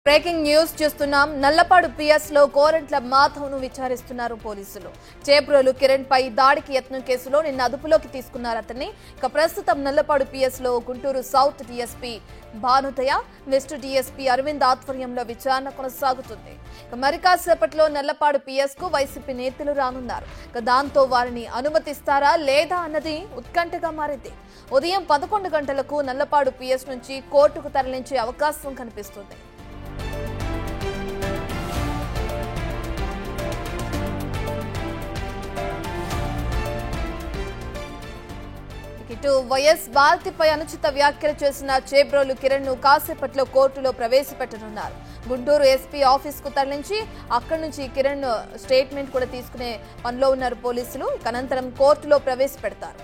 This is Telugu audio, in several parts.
బ్రేకింగ్ న్యూస్ చూస్తున్నాం. నల్లపాడు పిఎస్ లో గోరంట్ల మాధవ్ను విచారిస్తున్నారు పోలీసులు. చేబ్రోలు కిరణ్ పై దాడికి యత్నం కేసులో నిన్న అదుపులోకి తీసుకున్నారు అతన్ని. ఇక ప్రస్తుతం నల్లపాడు పిఎస్ లో Guntur south DSP Bhanudaya, west DSP Aravind ఆధ్వర్యంలో విచారణ కొనసాగుతుంది. మరి కాసేపట్లో నల్లపాడు పిఎస్ కు వైసీపీ నేతలు రానున్నారు. దాంతో వారిని అనుమతిస్తారా లేదా అన్నది ఉత్కంఠగా మారింది. ఉదయం 11 గంటలకు నల్లపాడు పిఎస్ నుంచి కోర్టుకు తరలించే అవకాశం కనిపిస్తుంది. ఇటు వైఎస్ భారతిపై అనుచిత వ్యాఖ్యలు చేసిన చేబ్రోలు కిరణ్ ను కాసేపట్లో కోర్టులో ప్రవేశపెట్టనున్నారు. గుంటూరు ఎస్పీ ఆఫీస్ కు తరలించి అక్కడి నుంచి కిరణ్ స్టేట్మెంట్ కూడా తీసుకునే పనిలో ఉన్నారు పోలీసులు. అనంతరం కోర్టులో ప్రవేశపెడతారు.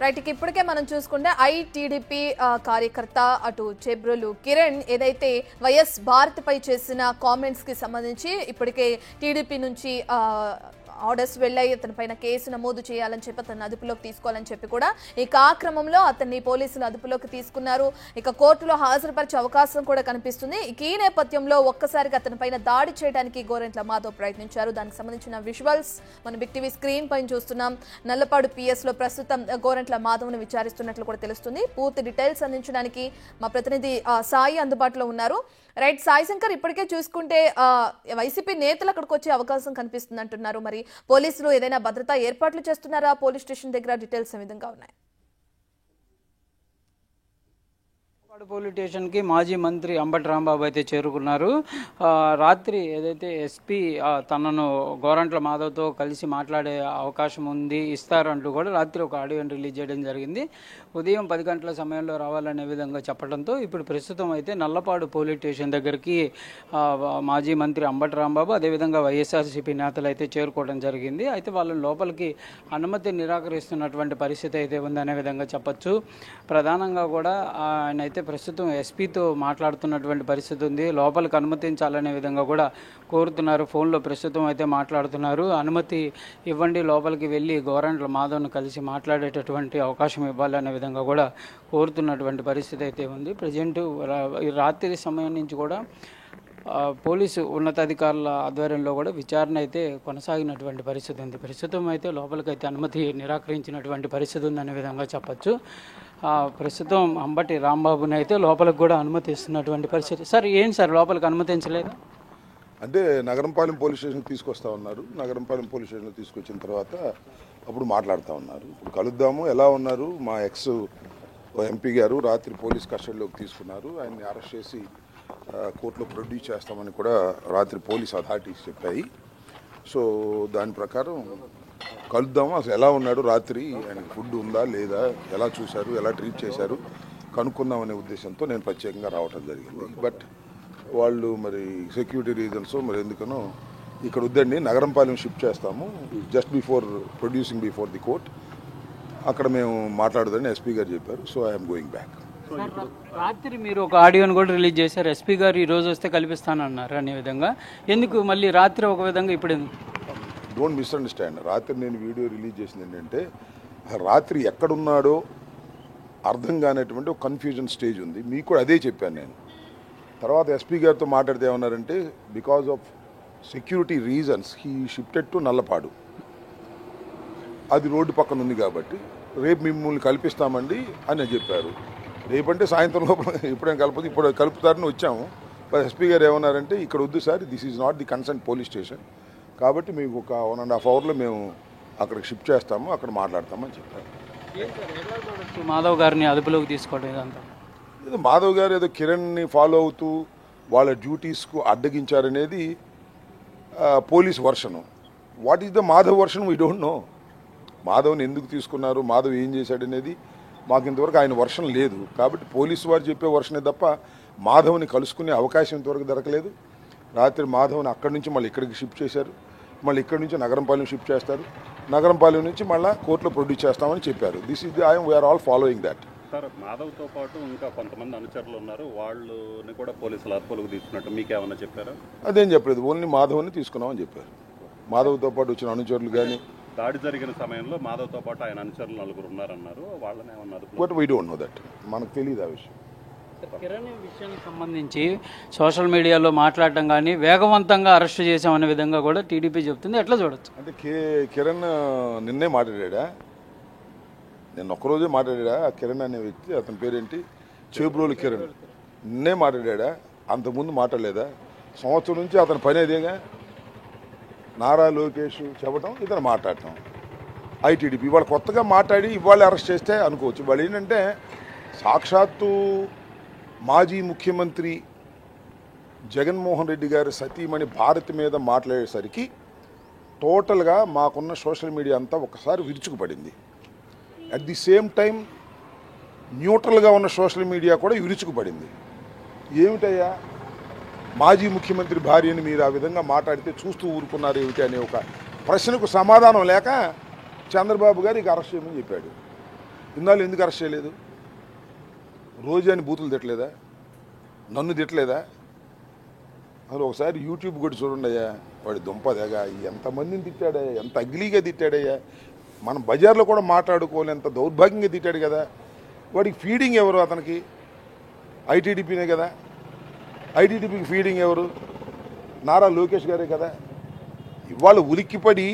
రైట్, ఇప్పటికే మనం చూసుకుంటే ఐటీడీపీ కార్యకర్త అటు చేబ్రోలు కిరణ్ ఏదైతే వైఎస్ భారతిపై చేసిన కామెంట్స్ కి సంబంధించి ఇప్పటికే టీడీపీ నుంచి ఆర్డర్స్ వెళ్ళాయి. అతని పైన కేసు నమోదు చేయాలని చెప్పి అతన్ని అదుపులోకి తీసుకోవాలని చెప్పి కూడా ఈ కార్యక్రమంలో అతన్ని పోలీసులు అదుపులోకి తీసుకున్నారు. ఇక కోర్టులో హాజరుపరిచే అవకాశం కూడా కనిపిస్తుంది. ఈ నేపథ్యంలో ఒక్కసారిగా అతని పైన దాడి చేయడానికి గోరంట్ల మాధవ్ ప్రయత్నించారు. దానికి సంబంధించిన విజువల్స్ మనం బిగ్ టీవీ స్క్రీన్ పైన చూస్తున్నాం. నల్లపాడు పిఎస్ లో ప్రస్తుతం గోరంట్ల మాధవ్ను విచారిస్తున్నట్లు కూడా తెలుస్తుంది. పూర్తి డీటెయిల్స్ అందించడానికి మా ప్రతినిధి సాయి అందుబాటులో ఉన్నారు. రైట్ సాయి శంకర్, ఇప్పటికే చూసుకుంటే వైసీపీ నేతలు అక్కడికి వచ్చే అవకాశం కనిపిస్తుంది అంటున్నారు. మరి పోలీసులు ఏదైనా భద్రతా ఏర్పాట్లు చేస్తున్నారా? పోలీస్ స్టేషన్ దగ్గర డీటెయిల్స్ ఏ విధంగా ఉన్నాయి? పోలీస్ స్టేషన్కి మాజీ మంత్రి అంబటి రాంబాబు అయితే చేరుకున్నారు. రాత్రి ఏదైతే ఎస్పీ తనను గోరంట్ల మాధవ్తో కలిసి మాట్లాడే అవకాశం ఉంది ఇస్తారంటూ కూడా రాత్రి ఒక ఆడియోని రిలీజ్ చేయడం జరిగింది. ఉదయం 10 గంటల సమయంలో రావాలనే విధంగా చెప్పడంతో ఇప్పుడు ప్రస్తుతం అయితే నల్లపాడు పోలీస్ స్టేషన్ దగ్గరికి మాజీ మంత్రి అంబటి రాంబాబు అదేవిధంగా వైఎస్ఆర్సీపీ నేతలు అయితే చేరుకోవడం జరిగింది. అయితే వాళ్ళని లోపలికి అనుమతి నిరాకరిస్తున్నటువంటి పరిస్థితి అయితే ఉందనే విధంగా చెప్పచ్చు. ప్రధానంగా కూడా ఆయన అయితే ప్రస్తుతం ఎస్పీతో మాట్లాడుతున్నటువంటి పరిస్థితి ఉంది. లోపలికి అనుమతించాలనే విధంగా కూడా కోరుతున్నారు. ఫోన్లో ప్రస్తుతం అయితే మాట్లాడుతున్నారు. అనుమతి ఇవ్వండి, లోపలికి వెళ్ళి గోరంట్ల మాధవ్ను కలిసి మాట్లాడేటటువంటి అవకాశం ఇవ్వాలనే విధంగా కూడా కోరుతున్నటువంటి పరిస్థితి అయితే ఉంది. ప్రజెంట్ రాత్రి సమయం నుంచి కూడా పోలీసు ఉన్నతాధికారుల ఆధ్వర్యంలో కూడా విచారణ అయితే కొనసాగినటువంటి పరిస్థితి ఉంది. ప్రస్తుతం అయితే లోపలికైతే అనుమతి నిరాకరించినటువంటి పరిస్థితి ఉందనే విధంగా చెప్పచ్చు. ప్రస్తుతం అంబటి రాంబాబుని అయితే లోపలికి కూడా అనుమతిస్తున్నటువంటి పరిస్థితి. సార్ ఏంటి సార్ లోపలికి అనుమతించలేదు అంటే నగరంపాలెం పోలీస్ స్టేషన్కి తీసుకొస్తా ఉన్నారు. నగరంపాలెం పోలీస్ స్టేషన్కి తీసుకొచ్చిన తర్వాత అప్పుడు మాట్లాడుతూ ఉన్నారు. ఇప్పుడు కలుద్దాము, ఎలా ఉన్నారు, మా ఎక్స్ ఎంపీ గారు రాత్రి పోలీస్ కస్టడీలోకి తీసుకున్నారు, ఆయన్ని అరెస్ట్ చేసి కోర్టులో ప్రొడ్యూస్ చేస్తామని కూడా రాత్రి పోలీస్ అథారిటీస్ చెప్పాయి. సో దాని ప్రకారం కలుద్దాము, అసలు ఎలా ఉన్నాడు, రాత్రి ఆయనకి ఫుడ్ ఉందా లేదా, ఎలా చూశారు, ఎలా ట్రీట్ చేశారు కనుక్కుందామనే ఉద్దేశంతో నేను ప్రత్యేకంగా రావటం జరిగింది. బట్ వాళ్ళు మరి సెక్యూరిటీ రీజన్స్ మరి ఎందుకనో ఇక్కడ వద్దండి, నగరంపాలెం షిఫ్ట్ చేస్తాము, just before producing before the court అక్కడ మేము మాట్లాడదని ఎస్పీ గారు చెప్పారు. So I'm going back. రాత్రి మీరు ఒక ఆడియోని కూడా రిలీజ్ చేశారు. ఎస్పీ గారు ఈ రోజు వస్తే కల్పిస్తానన్నారు అనే విధంగా. ఎందుకు మళ్ళీ రాత్రి ఒక విధంగా ఇప్పుడు డోంట్ మిస్అండర్స్టాండ్. రాత్రి నేను వీడియో రిలీజ్ చేసింది ఏంటంటే రాత్రి ఎక్కడున్నాడో అర్థం కానటువంటి ఒక కన్ఫ్యూజన్ స్టేజ్ ఉంది. మీకు కూడా అదే చెప్పాను నేను. తర్వాత ఎస్పీ గారితో మాట్లాడితే ఏమన్నారంటే because of security reasons he shifted to Nallapadu, అది రోడ్డు పక్కన ఉంది కాబట్టి రేపు మిమ్మల్ని కల్పిస్తామండి అని చెప్పారు. రేపంటే సాయంత్రం లోపల ఎప్పుడైనా కలపదు, ఇప్పుడు కలుపుతారని వచ్చాము. ఎస్పీ గారు ఏమన్నారంటే ఇక్కడ వద్దు sir, this is not the concern police station, కాబట్టి మీకు ఒక 1.5 అవర్లో మేము అక్కడికి షిఫ్ట్ చేస్తాము, అక్కడ మాట్లాడతామని చెప్పారు. మాధవ్ గారిని అదుపులోకి తీసుకోవడం ఇదంతా ఏదో మాధవ్ గారు ఏదో కిరణ్ని ఫాలో అవుతూ వాళ్ళ డ్యూటీస్కు అడ్డగించారనేది police version. What is the Madhav version we don't know. మాధవ్ని ఎందుకు తీసుకున్నారు, మాధవ్ ఏం చేశాడనేది మాకు ఇంతవరకు ఆయన వర్షన్ లేదు. కాబట్టి పోలీసు వారు చెప్పే వర్షనే తప్ప మాధవ్ని కలుసుకునే అవకాశం ఇంతవరకు దొరకలేదు. రాత్రి మాధవ్ని అక్కడి నుంచి మళ్ళీ ఇక్కడికి షిఫ్ట్ చేశారు, మళ్ళీ ఇక్కడి నుంచి నగరంపాలెం షిఫ్ట్ చేస్తారు, నగరంపాలెం నుంచి మళ్ళీ కోర్టులో ప్రొడ్యూస్ చేస్తామని చెప్పారు. This is we are all following that. Sir మాధవ్తో పాటు ఇంకా కొంతమంది అనుచరులు ఉన్నారు, వాళ్ళని కూడా పోలీసులు అదుపులోకి తీసుకున్నట్టు మీకేమన్నా చెప్పారా? అదేం చెప్పలేదు, ఓన్లీ మాధవ్ని తీసుకున్నామని చెప్పారు. మాధవ్తో పాటు వచ్చిన అనుచరులు కానీ దాడి జరిగిన సమయంలో మాధవ్తో పాటు ఆయన అనుచరులు 4 ఉన్నారన్నారు, వాళ్ళని ఏమన్నా అదుపులో? But we don't know that, మనకు తెలియదు ఆ విషయం. కిరణ్ విషయానికి సంబంధించి సోషల్ మీడియాలో మాట్లాడటం కానీ వేగవంతంగా అరెస్ట్ చేసామనే విధంగా కూడా టీడీపీ చెప్తుంది, ఎట్లా చూడొచ్చు? అంటే కిరణ్ నిన్నే మాట్లాడా, నేను ఒక్కరోజే మాట్లాడా. ఆ కిరణ్ అనే వ్యక్తి, అతని పేరేంటి, చేబ్రోలు కిరణ్, నిన్నే మాట్లాడా, అంతకుముందు మాట్లాడలేదా? సంవత్సరం నుంచి అతని పని అదేగా, నారా లోకేష్ చెప్పడం, ఇతను మాట్లాడటం. ఐటీడీపీ ఇవాళ కొత్తగా మాట్లాడి ఇవాళ అరెస్ట్ చేస్తే అనుకోవచ్చు. వాళ్ళు ఏంటంటే సాక్షాత్తు మాజీ ముఖ్యమంత్రి జగన్మోహన్ రెడ్డి గారి సతీమణి భారతి మీద మాట్లాడేసరికి టోటల్గా మాకున్న సోషల్ మీడియా అంతా ఒకసారి విరుచుకుపడింది. అట్ ది సేమ్ టైం న్యూట్రల్గా ఉన్న సోషల్ మీడియా కూడా విరుచుకుపడింది. ఏమిటయ్యా, మాజీ ముఖ్యమంత్రి భార్యని మీరు ఆ విధంగా మాట్లాడితే చూస్తూ ఊరుకున్నారు ఏమిటి అనే ఒక ప్రశ్నకు సమాధానం లేక చంద్రబాబు గారు ఇక అరెస్ట్ చేయమని చెప్పాడు. ఇన్నాళ్ళు ఎందుకు అరెస్ట్ చేయలేదు? రోజాని బూతులు తిట్టలేదా? నన్ను తిట్టలేదా? అసలు ఒకసారి యూట్యూబ్ కూడా చూడండి అయ్యా, వాడి దుంపదేగా ఎంతమందిని తిట్టాడయ్యా, ఎంత అగ్లీగా తిట్టాడయ్యా. మనం బజార్లో కూడా మాట్లాడుకోలేంత దౌర్భాగ్యంగా తిట్టాడు కదా. వాడికి ఫీడింగ్ ఎవరు? అతనికి ఐటీడీపీనే కదా. ఐటీడీపీకి ఫీడింగ్ ఎవరు? నారా లోకేష్ గారే కదా. ఇవాళ ఉలిక్కిపడి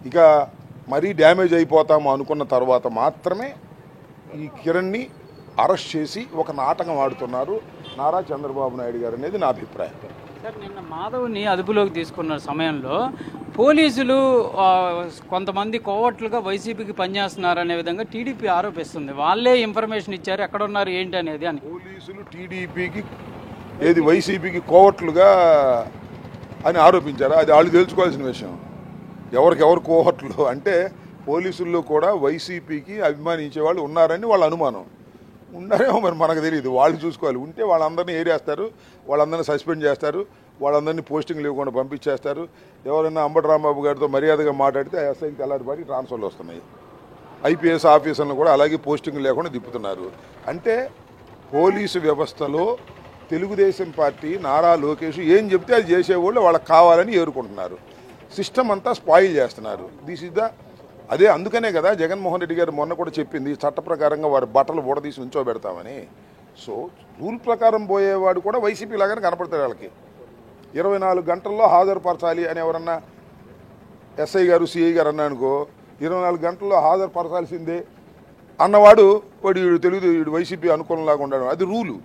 ఇక మరీ డ్యామేజ్ అయిపోతాము అనుకున్న తర్వాత మాత్రమే ఈ కిరణ్ని అరెస్ట్ చేసి ఒక నాటకం ఆడుతున్నారు నారా చంద్రబాబు నాయుడు గారు అనేది నా అభిప్రాయం. సార్, నిన్న మాధవ్ని అదుపులోకి తీసుకున్న సమయంలో పోలీసులు కొంతమంది కోవట్లుగా వైసీపీకి పనిచేస్తున్నారనే విధంగా టీడీపీ ఆరోపిస్తుంది. వాళ్ళే ఇన్ఫర్మేషన్ ఇచ్చారు, ఎక్కడ ఉన్నారు ఏంటి అనేది అని. పోలీసులు టీడీపీకి ఏది వైసీపీకి కోవట్లుగా అని ఆరోపించారు. అది వాళ్ళు తెలుసుకోవాల్సిన విషయం. ఎవరికెవరు కోవట్లు అంటే పోలీసుల్లో కూడా వైసీపీకి అభిమానించే వాళ్ళు ఉన్నారని వాళ్ళ అనుమానం. ఉన్నారేమో మరి మనకు తెలియదు, వాళ్ళు చూసుకోవాలి. ఉంటే వాళ్ళందరినీ ఏరేస్తారు, వాళ్ళందరినీ సస్పెండ్ చేస్తారు, వాళ్ళందరినీ పోస్టింగ్ లేకుండా పంపించేస్తారు. ఎవరైనా అంబటి రాంబాబు గారితో మర్యాదగా మాట్లాడితే ఎస్ఐకి తెల్లారిపాటి ట్రాన్స్ఫర్లు వస్తున్నాయి. ఐపీఎస్ ఆఫీసర్లను కూడా అలాగే పోస్టింగ్ లేకుండా తిప్పుతున్నారు. అంటే పోలీసు వ్యవస్థలో తెలుగుదేశం పార్టీ నారా లోకేష్ ఏం చెప్తే అది చేసేవాళ్ళు వాళ్ళకి కావాలని ఏరుకుంటున్నారు. సిస్టమ్ అంతా స్పాయిల్ చేస్తున్నారు. దిస్ ఇస్ ద అదే అందుకనే కదా జగన్మోహన్ రెడ్డి గారు మొన్న కూడా చెప్పింది, చట్ట ప్రకారంగా వారి బట్టలు ఊడదీసి ఉంచోబెడతామని. సో రూల్ ప్రకారం పోయేవాడు కూడా వైసీపీ లాగానే కనపడతాడు. వాళ్ళకి 24 గంటల్లో హాజరుపరచాలి అని ఎవరన్నా ఎస్ఐ గారు సిఐ గారు అన్నా అనుకో, 24 గంటల్లో హాజరుపరచాల్సిందే అన్నవాడు వాడు వీడు వైసీపీ అనుకూలంలాగా ఉండడం, అది రూలు.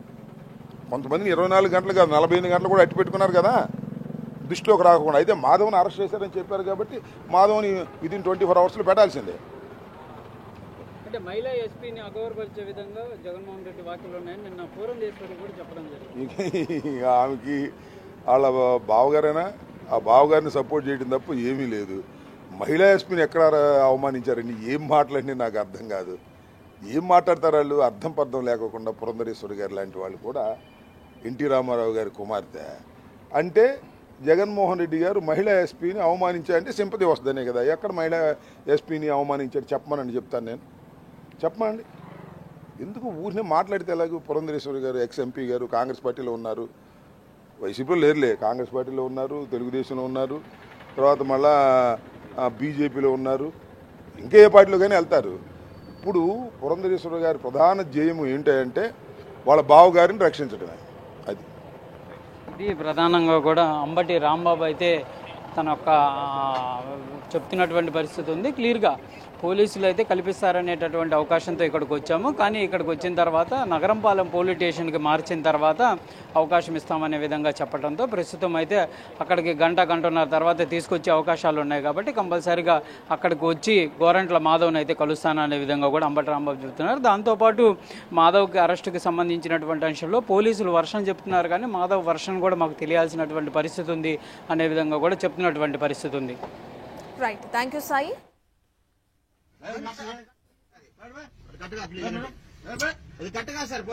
కొంతమందిని 24 గంటలు కాదు 48 గంటలు కూడా అట్టి పెట్టుకున్నారు కదా, దృష్టిలోకి రాకుండా. అయితే మాధవ్ని అరెస్ట్ చేశారని చెప్పారు కాబట్టి మాధవ్ని విదిన్ 24 అవర్స్లో పెట్టాల్సిందే. అంటే మహిళా ఎస్పీని అగౌరవపరిచే విధంగా జగన్మోహన్ రెడ్డి వ్యాఖ్యలు ఉన్నాయని నిన్న పూరంధేశ్వరి కూడా చెప్పడం జరిగింది. ఆమెకి వాళ్ళ బావగారైనా ఆ బావగారిని సపోర్ట్ చేయడం తప్ప ఏమీ లేదు. మహిళా ఎస్పీని ఎక్కడ అవమానించారండి? ఏం మాట్లాడి నాకు అర్థం కాదు. ఏం మాట్లాడతారు వాళ్ళు? అర్థం పర్థం లేకోకుండా పురంధరేశ్వరి గారు లాంటి వాళ్ళు కూడా, ఎన్టీ రామారావు గారి కుమార్తె అంటే జగన్మోహన్ రెడ్డి గారు మహిళా ఎస్పీని అవమానించారంటే సింపతి వస్తుందనే కదా. ఎక్కడ మహిళా ఎస్పీని అవమానించారు చెప్పమనండి, చెప్తాను నేను. చెప్పమండి, ఎందుకు ఊరినే మాట్లాడితే ఎలాగో? పురంధరేశ్వరి గారు ఎక్స్ ఎంపీ గారు కాంగ్రెస్ పార్టీలో ఉన్నారు, వైసీపీలో లేరులే, కాంగ్రెస్ పార్టీలో ఉన్నారు, తెలుగుదేశంలో ఉన్నారు, తర్వాత మళ్ళా బీజేపీలో ఉన్నారు, ఇంకా ఏ పార్టీలో కానీ వెళ్తారు. ఇప్పుడు పురంధరేశ్వరి గారి ప్రధాన ధ్యేయం ఏంటంటే వాళ్ళ బావగారిని రక్షించడమే. అది ఇది ప్రధానంగా కూడా అంబటి రాంబాబు అయితే తన యొక్క చెప్తున్నటువంటి పరిస్థితి ఉంది. క్లియర్గా పోలీసులు అయితే కల్పిస్తారనేటటువంటి అవకాశంతో ఇక్కడికి వచ్చాము, కానీ ఇక్కడికి వచ్చిన తర్వాత నగరంపాలెం పోలీస్ స్టేషన్కి మార్చిన తర్వాత అవకాశం ఇస్తామనే విధంగా చెప్పడంతో ప్రస్తుతం అయితే అక్కడికి గంటన్నర తర్వాత తీసుకొచ్చే అవకాశాలు ఉన్నాయి. కాబట్టి కంపల్సరీగా అక్కడికి వచ్చి గోరంట్ల మాధవ్ని అయితే కలుస్తాననే విధంగా కూడా అంబటి రాంబాబు చెప్తున్నారు. దాంతోపాటు మాధవ్కి అరెస్టుకి సంబంధించినటువంటి అంశంలో పోలీసులు వర్షన్ చెప్తున్నారు, కానీ మాధవ్ వర్షన్ కూడా మాకు తెలియాల్సినటువంటి పరిస్థితి ఉంది అనే విధంగా కూడా చెప్తున్నటువంటి పరిస్థితి ఉంది. Right, thank you Sai. కట్టగా సార్